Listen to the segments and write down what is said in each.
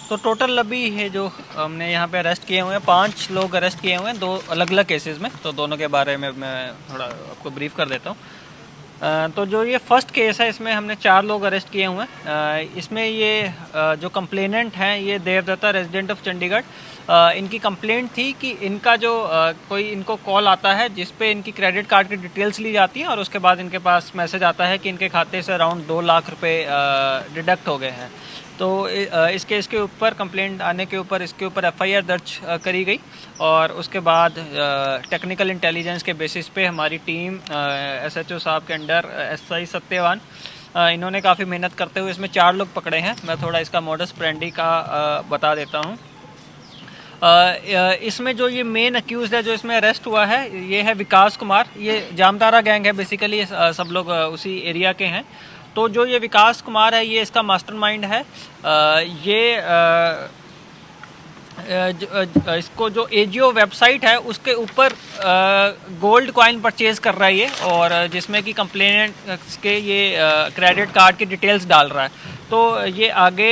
तो टोटल अभी है जो हमने यहाँ पे अरेस्ट किए हुए हैं, 5 लोग अरेस्ट किए हुए हैं, 2 अलग अलग केसेस में। तो दोनों के बारे में मैं थोड़ा आपको ब्रीफ कर देता हूँ। तो जो ये फर्स्ट केस है इसमें हमने 4 लोग अरेस्ट किए हुए हैं। इसमें ये जो कंप्लेनेंट हैं ये देवदत्ता रेजिडेंट ऑफ चंडीगढ़। इनकी कंप्लेंट थी कि इनका जो कोई इनको कॉल आता है जिस पे इनकी क्रेडिट कार्ड की डिटेल्स ली जाती हैं और उसके बाद इनके पास मैसेज आता है कि इनके खाते से अराउंड 2 लाख रुपए डिडक्ट हो गए हैं। तो इस केस के ऊपर कंप्लेंट आने के ऊपर इसके ऊपर एफआईआर दर्ज करी गई और उसके बाद टेक्निकल इंटेलिजेंस के बेसिस पे हमारी टीम एसएचओ साहब के अंडर एसआई सत्यवान इन्होंने काफ़ी मेहनत करते हुए इसमें 4 लोग पकड़े हैं। मैं थोड़ा इसका मोडस ऑपरेंडी का बता देता हूँ। इसमें जो ये मेन अक्यूज़ है जो इसमें अरेस्ट हुआ है ये है विकास कुमार। ये जामतारा गैंग है बेसिकली, सब लोग उसी एरिया के हैं। तो जो ये विकास कुमार है ये इसका मास्टरमाइंड है। इसको जो एजीओ वेबसाइट है उसके ऊपर गोल्ड कॉइन परचेज कर रहा है ये, और जिसमें कि कंप्लेनेंट के ये क्रेडिट कार्ड की डिटेल्स डाल रहा है। तो ये आगे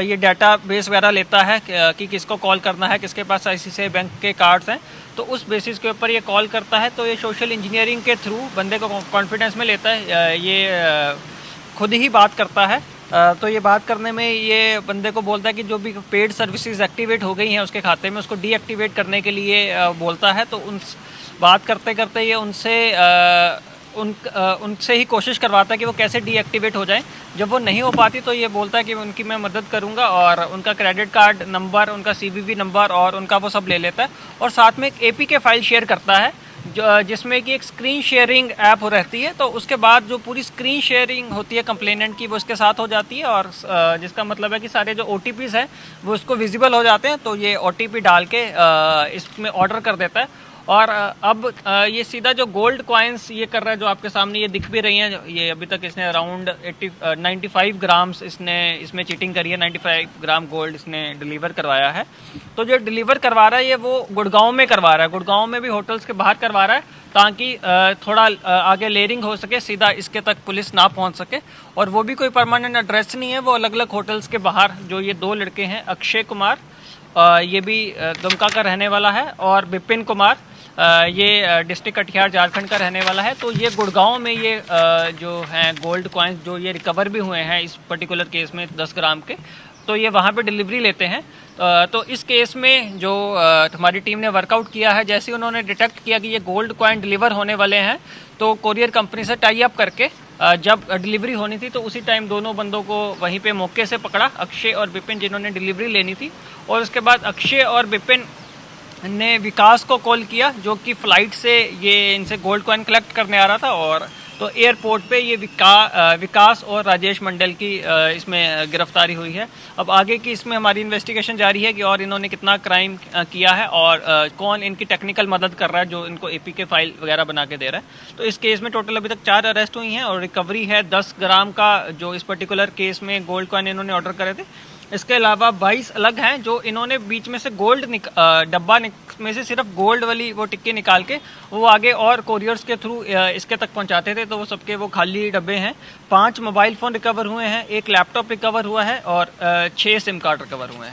ये डाटा बेस वगैरह लेता है कि किसको कॉल करना है, किसके पास आईसीआईसीआई बैंक के कार्ड्स हैं, तो उस बेसिस के ऊपर ये कॉल करता है। तो ये सोशल इंजीनियरिंग के थ्रू बंदे को कॉन्फिडेंस में लेता है, ये खुद ही बात करता है। तो ये बात करने में ये बंदे को बोलता है कि जो भी पेड सर्विसेज एक्टिवेट हो गई हैं उसके खाते में उसको डीएक्टिवेट करने के लिए बोलता है। तो उन बात करते करते ये उनसे ही कोशिश करवाता है कि वो कैसे डीएक्टिवेट हो जाए। जब वो नहीं हो पाती तो ये बोलता है कि उनकी मैं मदद करूंगा, और उनका क्रेडिट कार्ड नंबर, उनका सीवीवी नंबर और उनका वो सब ले लेता है। और साथ में एक एपीके फाइल शेयर करता है जिसमें कि एक स्क्रीन शेयरिंग ऐप रहती है। तो उसके बाद जो पूरी स्क्रीन शेयरिंग होती है कंप्लेनेंट की वो उसके साथ हो जाती है, और जिसका मतलब है कि सारे जो ओटीपीज़ हैं वो उसको विजिबल हो जाते हैं। तो ये ओटीपी डाल के इसमें ऑर्डर कर देता है। और अब ये सीधा जो गोल्ड कॉइन्स ये कर रहा है, जो आपके सामने ये दिख भी रही हैं, ये अभी तक इसने अराउंड 95 ग्राम्स इसमें चीटिंग करी है। 95 ग्राम गोल्ड इसने डिलीवर करवाया है। तो जो डिलीवर करवा रहा है ये वो गुड़गांव में करवा रहा है, गुड़गांव में भी होटल्स के बाहर करवा रहा है, ताकि थोड़ा आगे लेयरिंग हो सके, सीधा इसके तक पुलिस ना पहुंच सके। और वो भी कोई परमानेंट एड्रेस नहीं है, वो अलग अलग होटल्स के बाहर जो ये 2 लड़के हैं, अक्षय कुमार ये भी दुमका का रहने वाला है, और विपिन कुमार ये डिस्ट्रिक्ट कटिहार झारखंड का रहने वाला है। तो ये गुड़गांव में ये जो हैं गोल्ड कॉइन्स जो ये रिकवर भी हुए हैं इस पर्टिकुलर केस में 10 ग्राम के, तो ये वहाँ पे डिलीवरी लेते हैं। तो इस केस में जो हमारी टीम ने वर्कआउट किया है, जैसे उन्होंने डिटेक्ट किया कि ये गोल्ड कॉइन डिलीवर होने वाले हैं, तो कोरियर कंपनी से टाई अप करके जब डिलीवरी होनी थी तो उसी टाइम दोनों बंदों को वहीं पे मौके से पकड़ा, अक्षय और विपिन जिन्होंने डिलीवरी लेनी थी। और उसके बाद अक्षय और विपिन ने विकास को कॉल किया जो कि फ़्लाइट से ये इनसे गोल्ड कॉइन कलेक्ट करने आ रहा था। और तो एयरपोर्ट पे ये विकास और राजेश मंडल की इसमें गिरफ्तारी हुई है। अब आगे की इसमें हमारी इन्वेस्टिगेशन जारी है कि और इन्होंने कितना क्राइम किया है और कौन इनकी टेक्निकल मदद कर रहा है जो इनको एपीके फाइल वगैरह बना के दे रहा है। तो इस केस में टोटल अभी तक 4 अरेस्ट हुई हैं और रिकवरी है 10 ग्राम का, जो इस पर्टिकुलर केस में गोल्ड कॉइन इन्होंने ऑर्डर करे थे। इसके अलावा 22 अलग हैं जो इन्होंने बीच में से गोल्ड डब्बा में से सिर्फ गोल्ड वाली वो टिक्की निकाल के वो आगे और कोरियर्स के थ्रू इसके तक पहुंचाते थे। तो वो सबके वो खाली डब्बे हैं। 5 मोबाइल फ़ोन रिकवर हुए हैं, 1 लैपटॉप रिकवर हुआ है और 6 सिम कार्ड रिकवर हुए हैं।